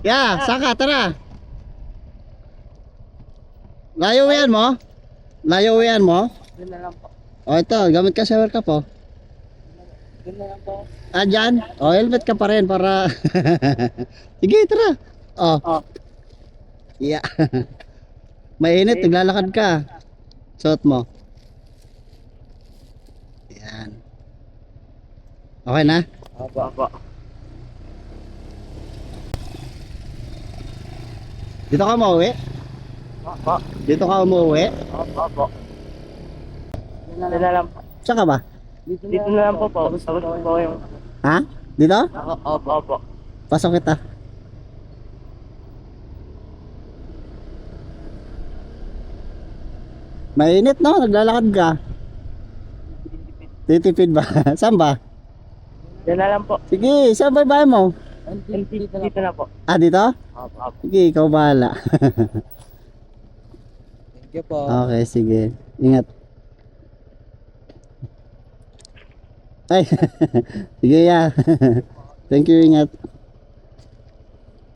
Yeah, saka, tara. Layo yan mo? Layo yan mo? Doon na lang po. O ito, gamit ka shower ka po. Doon na lang po. Ah, dyan? O, helmet ka pa rin para... Sige, tara. O. Oh. Yeah. Mainit, naglalakad ka. Suot mo. Yan. Okay na? Opo. Dito ka umuwi? Opo. Dito ka umuwi? Opo. Doon na lang po. Saan ka ba? Dito na lang po po. Tapos po yung... Ha? Dito? Opo. Pasok kita. Mainit no? Naglalakad ka. Titipid ba? Saan ba? Doon na lang po. Sige, saan ba bahay mo? Dito na po. Ah, dito? Opo. Sige, ikaw bahala. Thank you po. Okay, sige. Ingat. Ay, sige ya. Thank you, ingat.